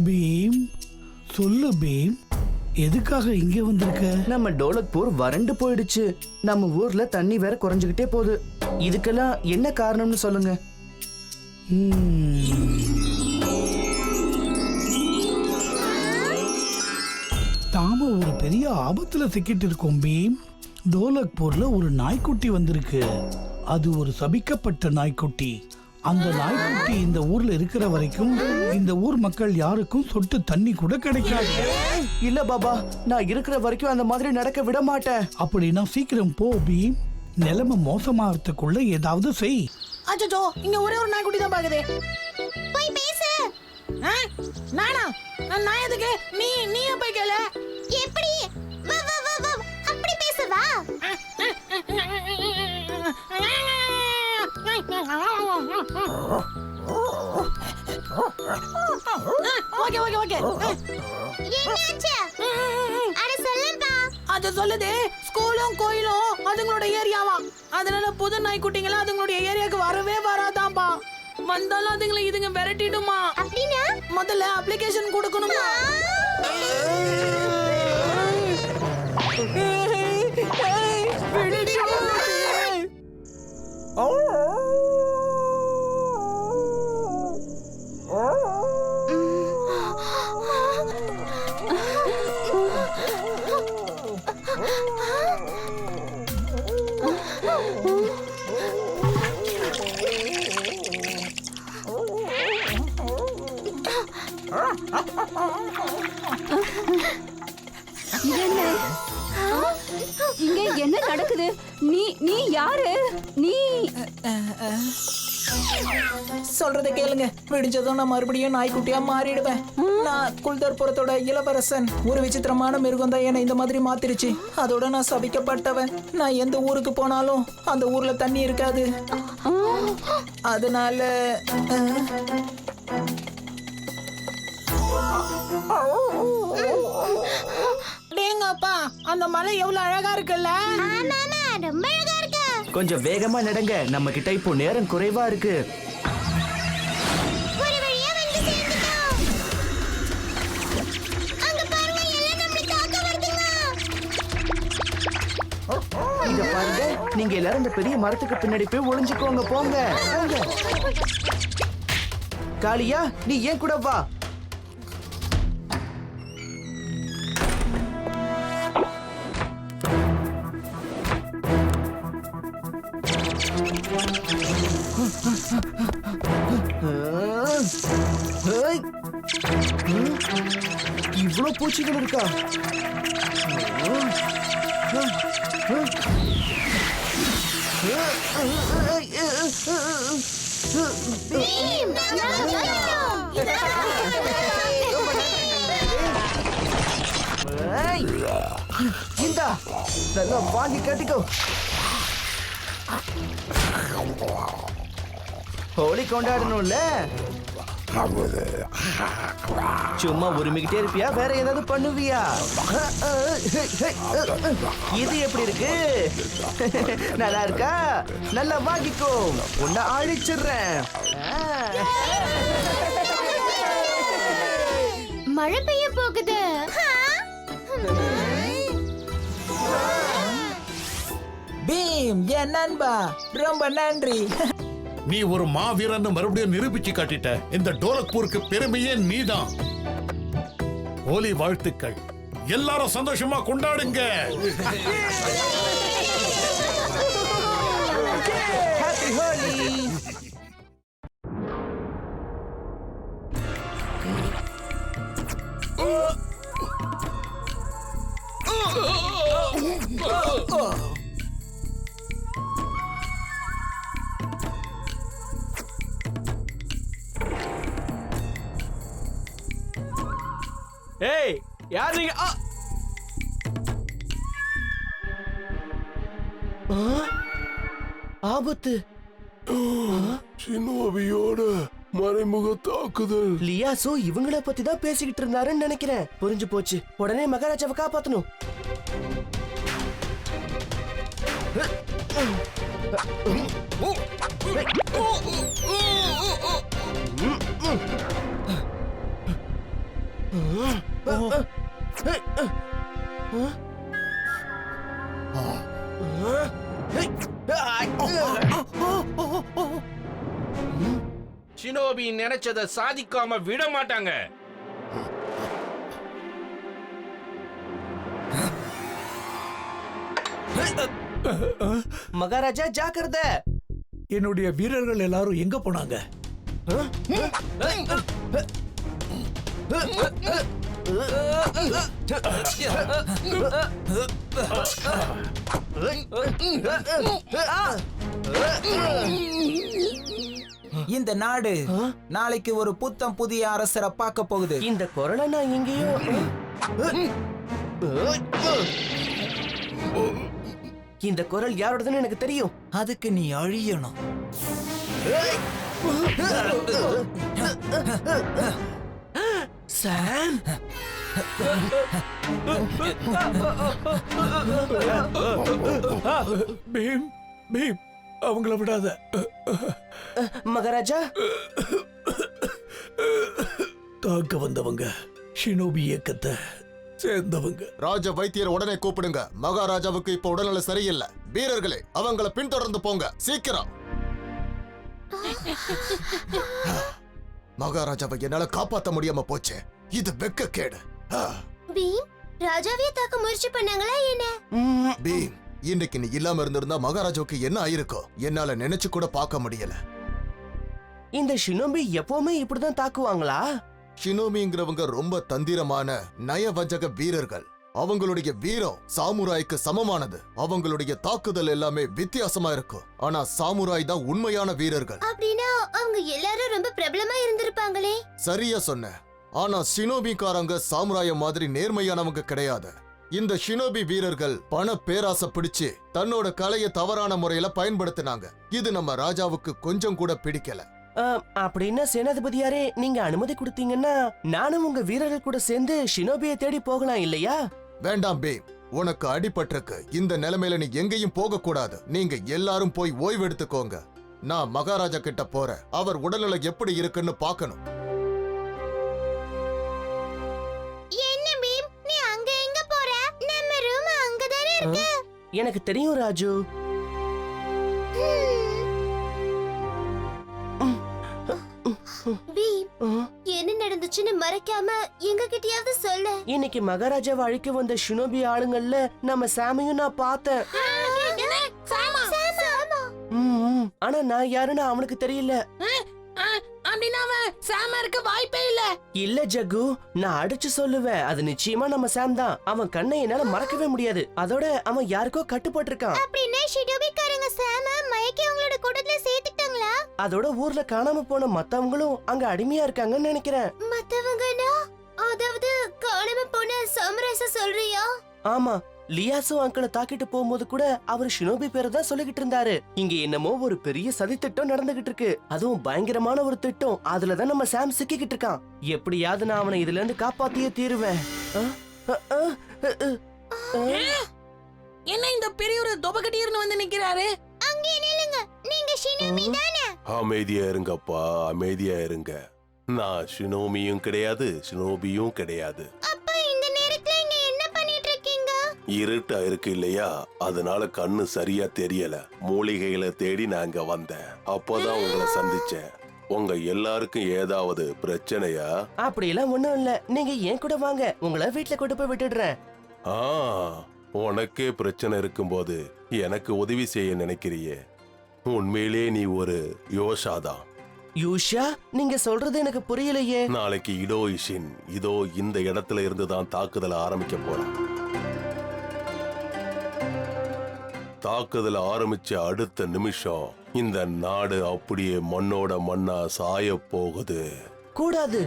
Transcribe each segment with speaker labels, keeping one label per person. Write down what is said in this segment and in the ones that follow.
Speaker 1: Beam, சொல்லு beam, எதுக்காக இங்க வந்திருக்க?
Speaker 2: நம்ம டோலக்பூர் வறண்டு போயிடுச்சு. நம்ம ஊர்ல தண்ணி வேற குறைஞ்சுக்கிட்டே போகுது. இதுக்கெல்லாம் என்ன காரணம்னு சொல்லுங்க.
Speaker 1: நாம ஒரு பெரிய ஆபத்துல சிக்கிட்டு இருக்கோம் பீம். டோலக்பூர்ல ஒரு நாய்க்குட்டி வந்திருக்கு. அது ஒரு சபிக்கப்பட்ட நாய்க்குட்டி. அந்த நாய்க்குட்டி இந்த ஊர்ல இருக்கிற வரைக்கும் இந்த ஊர் மக்கள் யாருக்கும் சொட்டு தண்ணி கூட கிடைக்காது.
Speaker 2: இல்ல பாபா, நான் இருக்கிற வரைக்கும் அந்த மாதிரி நடக்க விட மாட்டேன்.
Speaker 1: அப்படின்னா சீக்கிரம் போ பீம். நிலைமை மோசமாகறதுக்குள்ள ஏதாவது செய்.
Speaker 3: அச்சோ, இங்க ஒரே ஒரு நாய்க்குட்டி தான் பாக்குது.
Speaker 4: போய் பேசு.
Speaker 3: நானா? நான் எதுக்கு? நீயே போய் கேளு.
Speaker 4: எப்படி? வா வா வா வா. அப்படி பேசு வா.
Speaker 3: Okay okay okay.
Speaker 4: என்னாச்சு? அட சொல்லுப்பா.
Speaker 3: அது சொல்லுது ஸ்கூலும் கோயிலும் அதுங்களோட ஏரியாவா. அதனால புது நாய்க்குட்டிங்களா அதுங்களோட ஏரியாவுக்கு வரவே வராதாம்பா. வந்தாலும் அதுங்களை இதுங்க விரட்டிடுமா.
Speaker 4: அப்படினா
Speaker 3: முதல்ல அப்ளிகேஷன் கொடுக்கணுமா.
Speaker 5: இங்க என்ன நடக்குது? நீ யாரு? நீ
Speaker 3: சொல்றத கேளுங்க. விடிஞ்சதும் நான் மறுபடியும் நாய்க்குட்டியா மாறிடுவேன். நான் குல்தர்புரத்தோட இளவரசன். ஒரு விசித்திரமான மிருகம் தான் என்னை இந்த மாதிரி மாத்திருச்சு. அதோட நான் சபிக்கப்பட்டவன். நான் எந்த ஊருக்கு போனாலும் அந்த ஊர்ல தண்ணி இருக்காது. அதனால அப்பா, அந்த மலை எவ்வளவு அழகா இருக்குல்ல.
Speaker 4: ஆமாமா, ரொம்ப அழகா இருக்கு.
Speaker 2: கொஞ்சம் வேகமா நடங்க. நம்ம கிட்ட இப்போ நேரம் குறைவா இருக்கு.
Speaker 4: ஒரு வழியா வந்து சேர்ந்துட்டோம். அங்க பாருங்க, எல்லாம் நம்மள தாக்க வருதுங்க.
Speaker 2: இங்க பாருங்க, நீங்க எல்லாரும் இந்த பெரிய மரத்துக்கு பின்னாடி போய் ஒளிஞ்சுக்கோங்க. போங்க. காளியா, நீ ஏன் கூட வா. இவ்வளவு பூச்சிகள் இருக்கா? இந்தா, நல்லா வாங்கி கட்டிக்கோ. ஹோலி கொண்டாடணும்ல. சும்மா உரிமிக்கிட்டே இருப்பியா? வேற ஏதாவது பண்ணுவியா? இது எப்படி இருக்கு? நல்லா இருக்கா? நல்லா வாங்கிக்கோ. உன்னை அழிச்சிடுறேன்.
Speaker 4: மழை பெய்ய போகுது.
Speaker 3: பீம், என் நண்பா, ரொம்ப நன்றி.
Speaker 6: நீ ஒரு மாவீரன் மறுபடியும் நிரூபிச்சு காட்டிட்ட. இந்த டோலக்பூருக்கு பெருமையே நீதான். ஹோலி வாழ்த்துக்கள். எல்லாரும் சந்தோஷமா கொண்டாடுங்க.
Speaker 2: ஹாப்பி ஹோலி.
Speaker 7: ஏய், யார் நீங்க?
Speaker 2: ஆபத்து.
Speaker 8: சின்னோபியோட மறைமுக தாக்குதல்.
Speaker 2: லியாசோ இவங்கள பத்தி தான் பேசிக்கிட்டு இருந்தாருன்னு நினைக்கிறேன். புரிஞ்சு போச்சு. உடனே மகாராஜாவை காப்பாத்தணும்.
Speaker 9: ஷினோபி நினைச்சதை சாதிக்காம விட மாட்டாங்க.
Speaker 2: மகாராஜா ஜாக்கிரதை.
Speaker 1: என்னுடைய வீரர்கள் எல்லாரும் எங்க போனாங்க?
Speaker 3: இந்த நாடு நாளைக்கு ஒரு புத்தம் புதிய அரசரை பார்க்க போகுது.
Speaker 2: இந்த குரலை நான் எங்கேயோ இந்த குரல் யாரோடதுன்னு எனக்கு தெரியும்.
Speaker 3: அதுக்கு நீ அழியணும்.
Speaker 2: சாம்,
Speaker 1: பீம் பீம் அவங்கள விடாத.
Speaker 2: மகாராஜா,
Speaker 1: தாக்க வந்தவங்க ஷினோபி இயக்கத்தை சேர்ந்தவங்க.
Speaker 10: ராஜ வைத்தியர் உடனே கூப்பிடுங்க. மகாராஜாவுக்கு இப்ப உடல்நிலை சரியில்லை. வீரர்களே, அவங்கள பின்தொடர்ந்து போங்க, சீக்கிரம். மகாராஜாவை என்னால காப்பாத்த முடியாம போச்சு. இது வெக்கக்கேடு.
Speaker 4: பீம் ராஜாவே தாக்க முயற்சி பண்ணாங்களா என்ன?
Speaker 10: பீம், இன்னைக்கு நீ இல்லாம இருந்திருந்தா மகாராஜாவுக்கு என்ன ஆயிருக்கும் என்னால நினைச்சு கூட பார்க்க முடியல.
Speaker 2: இந்த ஷினோபி எப்பவுமே இப்படிதான் தாக்குவாங்களா?
Speaker 10: ஷினோமிங்கிறவங்க ரொம்ப தந்திரமான நயவஞ்சக வீரர்கள். அவங்களுடைய வீரம் சாமுராய்க்கு சமமானது. அவங்களுடைய தாக்குதல் எல்லாமே வித்தியாசமா இருக்கும். ஆனா சாமுராய் தான் உண்மையான வீரர்கள்.
Speaker 4: அப்படின்னா அவங்க எல்லாரும் ரொம்ப பிரபலமா இருந்திருப்பாங்களே.
Speaker 10: சரியா சொன்ன. ஆனா ஷினோபிக்காரங்க சாமுராய மாதிரி நேர்மையானவங்க கிடையாது. இந்த ஷினோபி வீரர்கள் பண பேராசை பிடிச்சு தன்னோட கலையை தவறான முறையில பயன்படுத்தினாங்க. இது நம்ம ராஜாவுக்கு கொஞ்சம் கூட பிடிக்கல.
Speaker 2: அப்படின்னா சேனாதிபதியாரே, நீங்க அனுமதி கொடுத்தீங்கன்னா நானும் உங்க வீரர்கள் கூட சேர்ந்து ஷினோபியை தேடி போகலாம் இல்லையா?
Speaker 10: வேண்டாம் பீம், உனக்கு அடிபட்டிருக்கு. இந்த நிலைமையில நீ எங்கேயும் போக கூடாது. நீங்க எல்லாரும் போய் ஓய்வு எடுத்துக்கோங்க. நான் மகாராஜா கிட்ட போறேன். அவர் உடல்நிலை எப்படி இருக்குன்னு பார்க்கணும்.
Speaker 4: என்ன பீம், நீ அங்க எங்க போற? நம்ம ரூம் அங்கதானே இருக்கு.
Speaker 2: எனக்கு தெரியும் ராஜு.
Speaker 4: பீம், என்ன நடந்துச்சுன்னு மறைக்காம எங்க கிட்டயாவது சொல்ல.
Speaker 2: இன்னைக்கு மகாராஜாவை அழிக்க வந்த ஷினோபி ஆளுங்கள்ல நம்ம சாமையும் நான் பார்த்தேன். ஆனா நான் யாருன்னு அவனுக்கு தெரியல. இல்ல ஜக்கு, நான் அடிச்சு சொல்லுவேன். அது நிச்சயமா நம்ம சாம் தான். அவன் கண்ணை என்னால மறக்கவே முடியாது. அதோட அவன் யாருக்கோ கட்டுப்பட்டு இருக்கான்.
Speaker 4: அப்படின்னா ஷினோபிக்காரங்க சாம மயக்கி அவங்களோட கூட்டத்துல சேர்த்துட்டாங்களா?
Speaker 2: அதோட ஊர்ல காணாம போன மத்தவங்களும் அங்க அடிமையா இருக்காங்கன்னு நினைக்கிறேன்.
Speaker 4: மத்தவங்கனா அதாவது காணாம போன சாமராச சொல்றியா?
Speaker 2: ஆமா, லியாசோ அங்கிளை தாக்கிட்டு போகும்போது கூட அவர் ஷினோபி பேரை தான் சொல்லிக்கிட்டு இருந்தாரு. இங்க என்னமோ ஒரு பெரிய சதி திட்டம் நடந்துகிட்டு இருக்கு. அதுவும் பயங்கரமான ஒரு திட்டம். அதுலதான் நம்ம சாம் சிக்கிக்கிட்டு இருக்கான். எப்படியாவது நான் அவனை இதுல இருந்து காப்பாத்தியே தீருவேன்.
Speaker 11: என்ன இந்த பெரியவர் தொபகட்டியர்னு வந்து நிக்கிறாரு?
Speaker 4: அங்கே நில்லுங்க, நீங்க ஷினோபி தானே?
Speaker 8: அமைதியா இருங்கப்பா, அமைதியா இருங்க. நான் ஷினோமியும் கிடையாது, ஷினோபியும் கிடையாது.
Speaker 4: அப்ப இந்த நேரத்துல இங்க என்ன பண்ணிட்டு இருக்கீங்க?
Speaker 8: இருட்டா இருக்கு இல்லையா, அதனால கண்ணு சரியா தெரியல. மூலிகைகளை தேடி நான் இங்க வந்தேன். அப்போதான் உங்களை சந்திச்சேன். உங்க எல்லாருக்கும் ஏதாவது பிரச்சனையா?
Speaker 2: அப்படியெல்லாம் ஒண்ணும் இல்ல. நீங்க ஏன் கூட வாங்க, உங்களை வீட்டுல கொண்டு போய் விட்டுடுறேன்.
Speaker 8: உனக்கே பிரச்சனை இருக்கும்போது எனக்கு உதவி செய்ய நினைக்கிறியே, உண்மையிலே நீ ஒரு யோஷாதான்.
Speaker 2: யூஷா, நீங்க சொல்றது எனக்கு புரியலையே.
Speaker 8: நாளைக்கு இடோ இஷின் இதோ இந்த இடத்துல இருந்து தான் தாக்குதலை ஆரம்பிக்க போறேன். தாக்குதல் ஆரம்பிச்ச அடுத்த நிமிஷம் இந்த நாடு அப்படியே மண்ணோட மண்ணா சாய போகுது.
Speaker 2: கூடாது.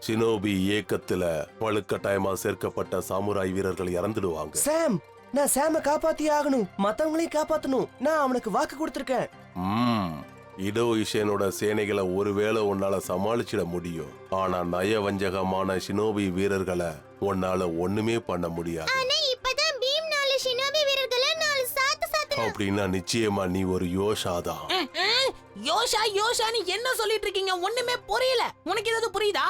Speaker 8: ஷினோபி இயக்கத்துல வலுக்கட்டாயமா சேர்க்கப்பட்ட சாமுராய் வீரர்கள் இறந்துடுவாங்க.
Speaker 2: சாம், நான் சாம காப்பாத்தி ஆகணும். மத்தவங்களையும் காப்பாத்தணும். நான் அவனுக்கு வாக்கு கொடுத்திருக்கேன்.
Speaker 8: இடோ இஷேனோட சேனைகளை ஒருவேளை உன்னால சமாளிச்சிட முடியும். ஆனா நயவஞ்சகமான ஷினோபி வீரர்களை உன்னால ஒண்ணுமே பண்ண முடியாது.
Speaker 4: ஆனா இப்பதான் பீம் 4 ஷினோபி வீரர்களை 4 சாத்து
Speaker 8: அப்படின்னா நிச்சயமா நீ ஒரு யோஷாதான்.
Speaker 11: யோஷா யோஷான்னு என்ன சொல்லிட்டு இருக்கீங்க? ஒண்ணுமே புரியல. உனக்கு ஏதாவது புரியுதா?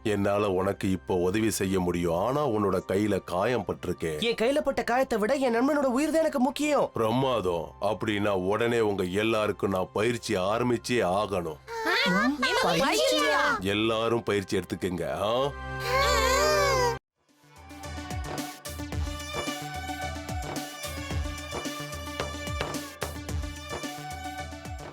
Speaker 8: என்னால உனக்கு இப்போ உதவி செய்ய முடியும். ஆனா உன்னோட கையில காயம் பட்டிருக்கேன்.
Speaker 2: என் கையில பட்ட காயத்தை விட என் நண்பனோட உயிர் தான் எனக்கு முக்கியம்.
Speaker 8: பிரமாதம். அப்படின்னா உடனே உங்க எல்லாருக்கும் நான் பயிற்சி ஆரம்பிச்சே ஆகணும். எல்லாரும் பயிற்சி எடுத்துக்கங்க.